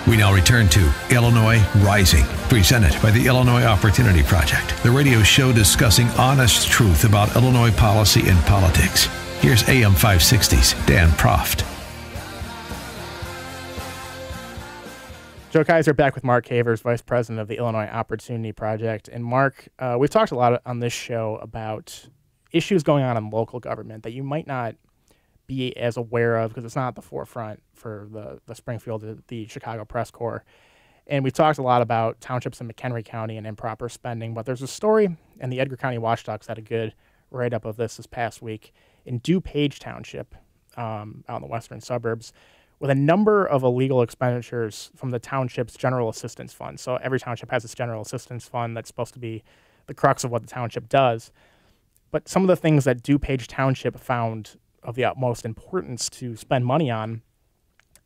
We now return to Illinois Rising, presented by the Illinois Opportunity Project, the radio show discussing honest truth about Illinois policy and politics. Here's AM 560's Dan Proft. Joe Kaiser back with Mark Cavers, Vice President of the Illinois Opportunity Project. And Mark, we've talked a lot on this show about issues going on in local government that you might not be as aware of because it's not at the forefront for the Springfield, the Chicago Press Corps. And we've talked a lot about townships in McHenry County and improper spending, but there's a story, and the Edgar County Watchdogs had a good write-up of this past week in DuPage Township out in the western suburbs, with a number of illegal expenditures from the township's general assistance fund. So every township has its general assistance fund that's supposed to be the crux of what the township does. But some of the things that DuPage Township found of the utmost importance to spend money on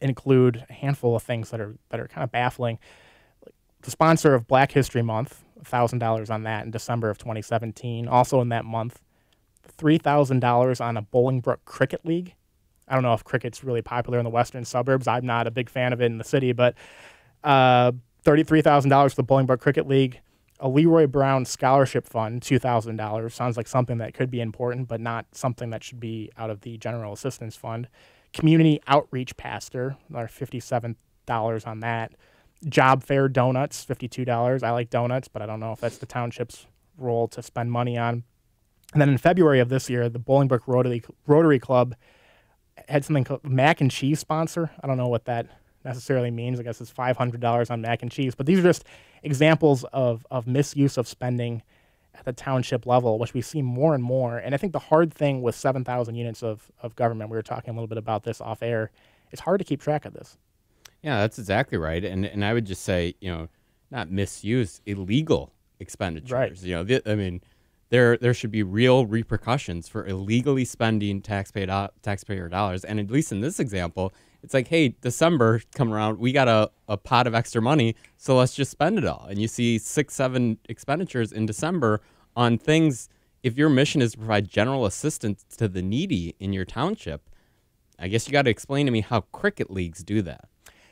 include a handful of things that are kind of baffling. The sponsor of Black History Month, $1,000 on that in December of 2017. Also in that month, $3,000 on a Bolingbrook Cricket League. I don't know if cricket's really popular in the western suburbs. I'm not a big fan of it in the city, but $33,000 for the Bolingbrook Cricket League. A Leroy Brown Scholarship Fund, $2,000. Sounds like something that could be important, but not something that should be out of the General Assistance Fund. Community Outreach Pastor, another $57 on that. Job Fair Donuts, $52. I like donuts, but I don't know if that's the township's role to spend money on. And then in February of this year, the Bolingbrook Rotary Club had something called mac and cheese sponsor. I don't know what that necessarily means. I guess it's $500 on mac and cheese. But these are just examples of misuse of spending at the township level, which we see more and more. And I think the hard thing with 7,000 units of government, we were talking a little bit about this off air, it's hard to keep track of this. Yeah, that's exactly right. And I would just say, not misuse, illegal expenditures. Right. There should be real repercussions for illegally spending taxpayer dollars. And at least in this example, it's like, hey, December come around, we got a pot of extra money, so let's just spend it all. And you see 6-7 expenditures in December on things. If your mission is to provide general assistance to the needy in your township, I guess you got to explain to me how cricket leagues do that.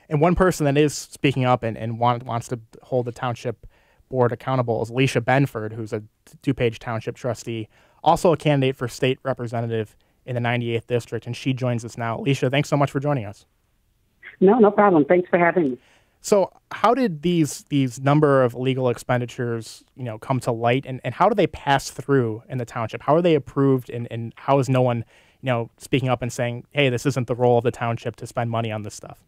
And one person that is speaking up and wants to hold the township board accountable is Alyssia Benford, who's a DuPage Township trustee, also a candidate for state representative in the 98th district, and she joins us now. Alyssia, thanks so much for joining us. No problem. Thanks for having me. So how did these number of illegal expenditures, come to light, and how do they pass through in the township? How are they approved, and how is no one, speaking up and saying, hey, this isn't the role of the township to spend money on this stuff?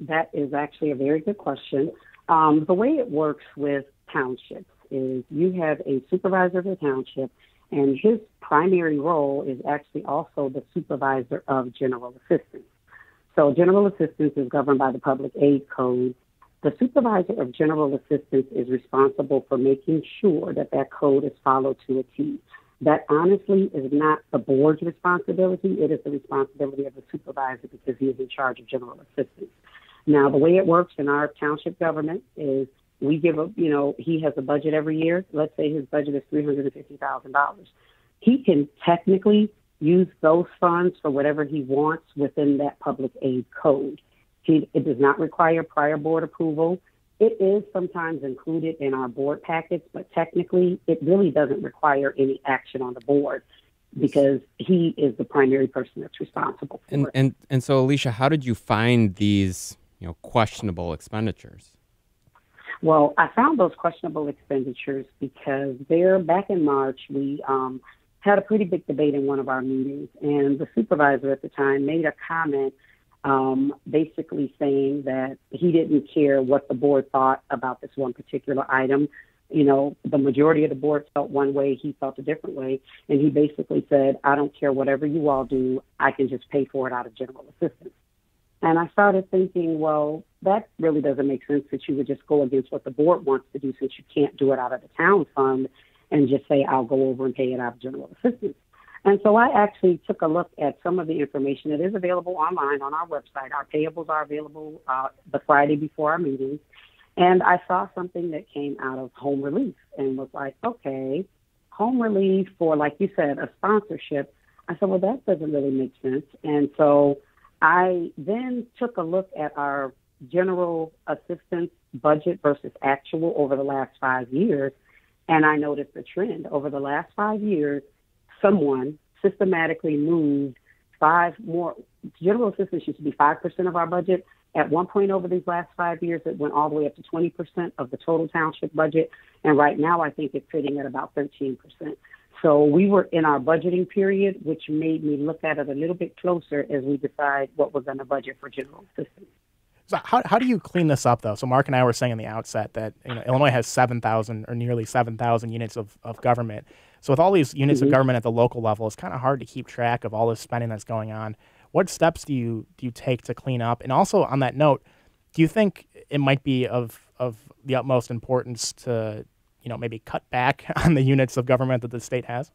That is actually a very good question. The way it works with townships is you have a supervisor of the township, and his primary role is actually also the supervisor of general assistance. So general assistance is governed by the Public Aid Code. The supervisor of general assistance is responsible for making sure that code is followed to a T. That honestly is not the board's responsibility. It is the responsibility of the supervisor because he is in charge of general assistance. Now, the way it works in our township government is we give he has a budget every year. Let's say his budget is $350,000. He can technically use those funds for whatever he wants within that public aid code. It does not require prior board approval. It is sometimes included in our board packets, but technically it really doesn't require any action on the board because he is the primary person that's responsible for it. And so, Alyssia, how did you find these questionable expenditures? Well, I found those questionable expenditures because back in March, we had a pretty big debate in one of our meetings, and the supervisor at the time made a comment basically saying that he didn't care what the board thought about this one particular item. The majority of the board felt one way, he felt a different way, and he basically said, I don't care whatever you all do, I can just pay for it out of general assistance. And I started thinking, well, that really doesn't make sense that you would just go against what the board wants to do since you can't do it out of the town fund and just say, I'll go over and pay it out of general assistance. And so I actually took a look at some of the information that is available online on our website. Our payables are available the Friday before our meetings. And I saw something that came out of home relief and was like, okay, home relief for, like you said, a sponsorship. I said, well, that doesn't really make sense. And so I then took a look at our general assistance budget versus actual over the last 5 years, and I noticed a trend. Over the last 5 years, someone systematically moved 5 more. General assistance used to be 5% of our budget. At one point over these last 5 years, it went all the way up to 20% of the total township budget. And right now, I think it's sitting at about 13%. So we were in our budgeting period, which made me look at it a little bit closer as we decide what we're going to budget for general assistance. So how do you clean this up, though? So Mark and I were saying in the outset that Illinois has 7,000 or nearly 7,000 units of government. So with all these units of government at the local level, it's kind of hard to keep track of all this spending that's going on. What steps do you take to clean up? And also on that note, do you think it might be of the utmost importance to maybe cut back on the units of government that the state has?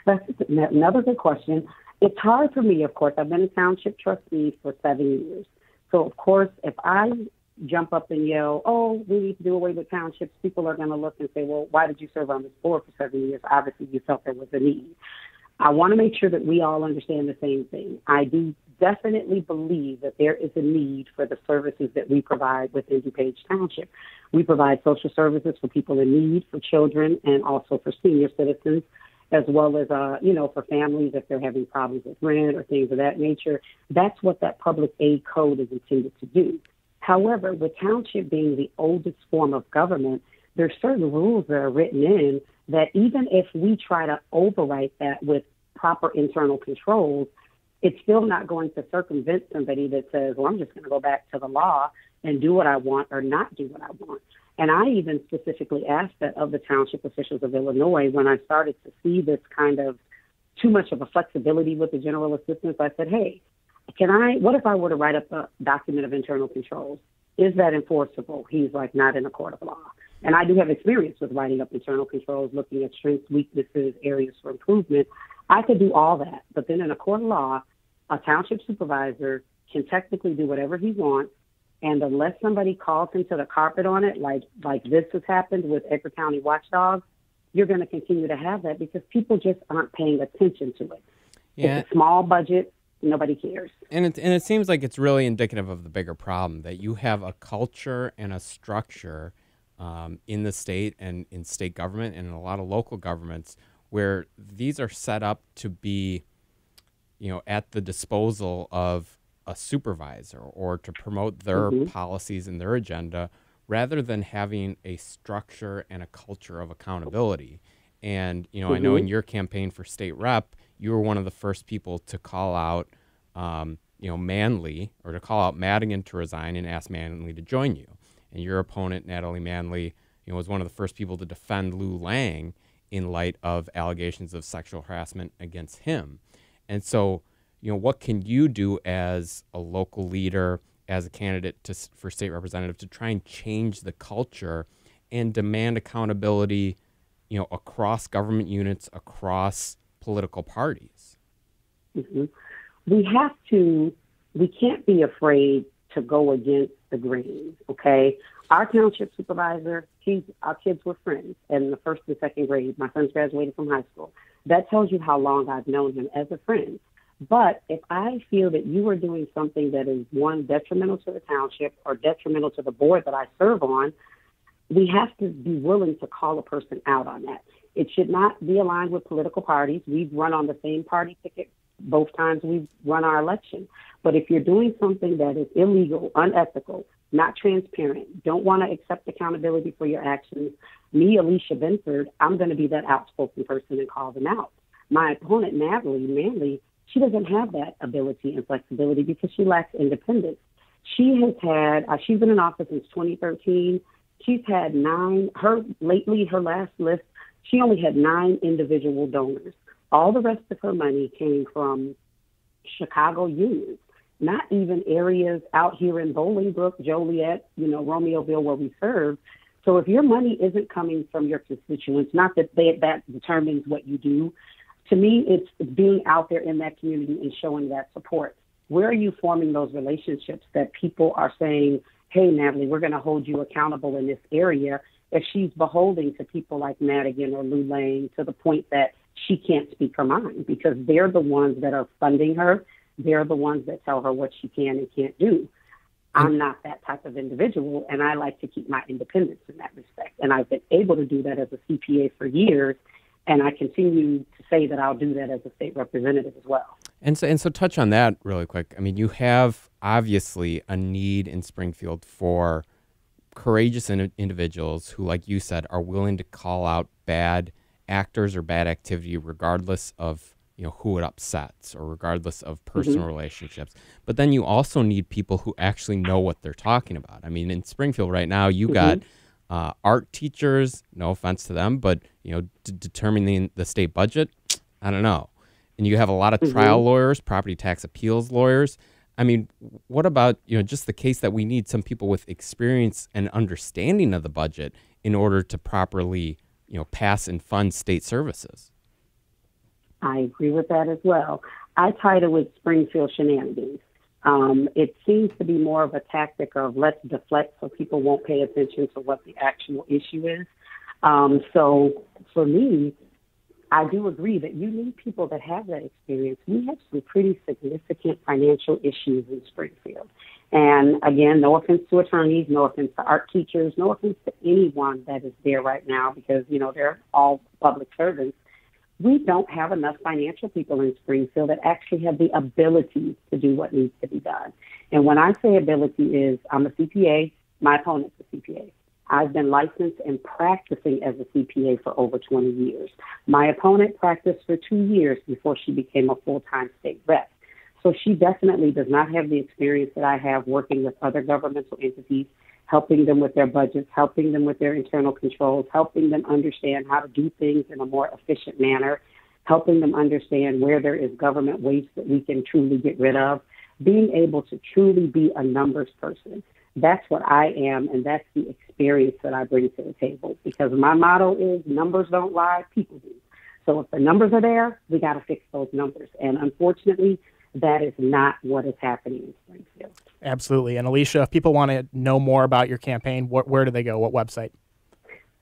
That's another good question. It's hard for me, of course. I've been a township trustee for 7 years. So, of course, if I jump up and yell, oh, we need to do away with townships, people are going to look and say, well, why did you serve on this board for 7 years? Obviously, you felt there was a need. I want to make sure that we all understand the same thing. I do definitely believe that there is a need for the services that we provide within DuPage Township. We provide social services for people in need, for children, and also for senior citizens, as well as, for families if they're having problems with rent or things of that nature. That's what that public aid code is intended to do. However, with township being the oldest form of government, there's certain rules that are written in that even if we try to overwrite that with proper internal controls, it's still not going to circumvent somebody that says, well, I'm just going to go back to the law and do what I want or not do what I want. And I even specifically asked that of the township officials of Illinois when I started to see this kind of too much of a flexibility with the general assistance. I said, hey, what if I were to write up a document of internal controls? Is that enforceable? He's like, not in a court of law. And I do have experience with writing up internal controls, looking at strengths, weaknesses, areas for improvement. I could do all that. But then in a court of law, a township supervisor can technically do whatever he wants. And unless somebody calls him to the carpet on it, like this has happened with Edgar County Watchdogs, you're going to continue to have that because people just aren't paying attention to it. Yeah. It's a small budget. Nobody cares. And it seems like it's really indicative of the bigger problem, that you have a culture and a structure in the state and in state government and in a lot of local governments where these are set up to be, at the disposal of a supervisor or to promote their policies and their agenda rather than having a structure and a culture of accountability. And, I know in your campaign for state rep, you were one of the first people to call out, Manley, or to call out Madigan to resign and ask Manley to join you. And your opponent, Natalie Manley, was one of the first people to defend Lou Lang in light of allegations of sexual harassment against him. And so, what can you do as a local leader, as a candidate for state representative, to try and change the culture and demand accountability, across government units, across political parties? We can't be afraid to go against the grain, okay? Our township supervisor, our kids were friends in the first and second grade. My son's graduated from high school. That tells you how long I've known him as a friend. But if I feel that you are doing something that is, one, detrimental to the township or detrimental to the board that I serve on, we have to be willing to call a person out on that. It should not be aligned with political parties. We've run on the same party ticket both times we've run our election. But if you're doing something that is illegal, unethical, not transparent, don't want to accept accountability for your actions, me, Alyssia Benford, I'm going to be that outspoken person and call them out. My opponent, Natalie Manley, she doesn't have that ability and flexibility because she lacks independence. She has had, she's been in office since 2013. She's had her last list, she only had 9 individual donors. All the rest of her money came from Chicago unions, not even areas out here in Bolingbrook, Joliet, Romeoville, where we serve. So if your money isn't coming from your constituents, not that that determines what you do, to me, it's being out there in that community and showing that support. Where are you forming those relationships that people are saying, hey, Natalie, we're going to hold you accountable in this area, if she's beholden to people like Madigan or Lou Lang to the point that she can't speak her mind because they're the ones that are funding her. They're the ones that tell her what she can and can't do. I'm not that type of individual, and I like to keep my independence in that respect. And I've been able to do that as a CPA for years, and I continue to say that I'll do that as a state representative as well. And so touch on that really quick. I mean, you have obviously a need in Springfield for courageous individuals who, like you said, are willing to call out bad actors or bad activity regardless of who it upsets or regardless of personal relationships. But then you also need people who actually know what they're talking about. I mean, in Springfield right now, you got art teachers, no offense to them, but determining the state budget, I don't know. And you have a lot of trial lawyers, property tax appeals lawyers. I mean, what about, just the case that we need some people with experience and understanding of the budget in order to properly, pass and fund state services? I agree with that as well. I title it Springfield shenanigans. It seems to be more of a tactic of let's deflect so people won't pay attention to what the actual issue is. So for me, I do agree that you need people that have that experience. We have some pretty significant financial issues in Springfield. And again, no offense to attorneys, no offense to art teachers, no offense to anyone that is there right now because, they're all public servants. We don't have enough financial people in Springfield that actually have the ability to do what needs to be done. And when I say ability is, I'm a CPA, my opponent's a CPA. I've been licensed and practicing as a CPA for over 20 years. My opponent practiced for 2 years before she became a full-time state rep. So she definitely does not have the experience that I have working with other governmental entities, helping them with their budgets, helping them with their internal controls, helping them understand how to do things in a more efficient manner, helping them understand where there is government waste that we can truly get rid of, being able to truly be a numbers person. That's what I am, and that's the experience that I bring to the table. Because my motto is numbers don't lie, people do. So if the numbers are there, we got to fix those numbers. And unfortunately, that is not what is happening in Springfield. Absolutely. And Alyssia, if people want to know more about your campaign, where do they go? What website?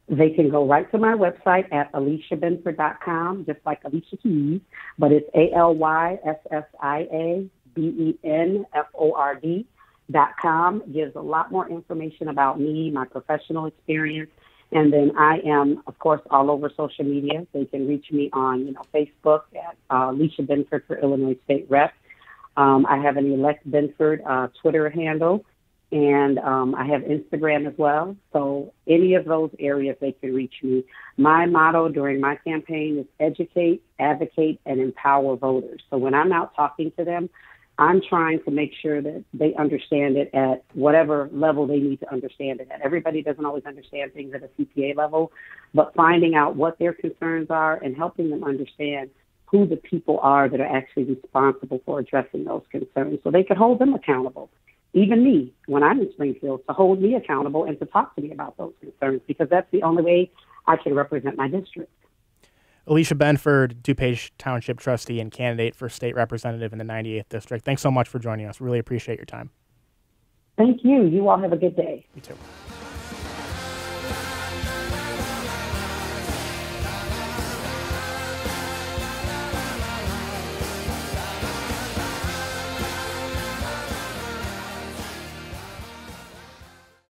They can go right to my website at AlyssiaBenford.com, just like Alyssia Keys, but it's AlyssiaBenford.com. Gives a lot more information about me, my professional experience, and then I am, of course, all over social media. They can reach me on, Facebook at Alyssia Benford for Illinois State Rep. I have an Elect Benford Twitter handle, and I have Instagram as well. So any of those areas, they can reach me. My motto during my campaign is educate, advocate, and empower voters. So when I'm out talking to them, I'm trying to make sure that they understand it at whatever level they need to understand it at. Everybody doesn't always understand things at a CPA level, but finding out what their concerns are and helping them understand who the people are that are actually responsible for addressing those concerns so they can hold them accountable. Even me, when I'm in Springfield, to hold me accountable and to talk to me about those concerns, because that's the only way I can represent my district. Alyssia Benford, DuPage Township trustee and candidate for state representative in the 98th District. Thanks so much for joining us. Really appreciate your time. Thank you. You all have a good day. You too.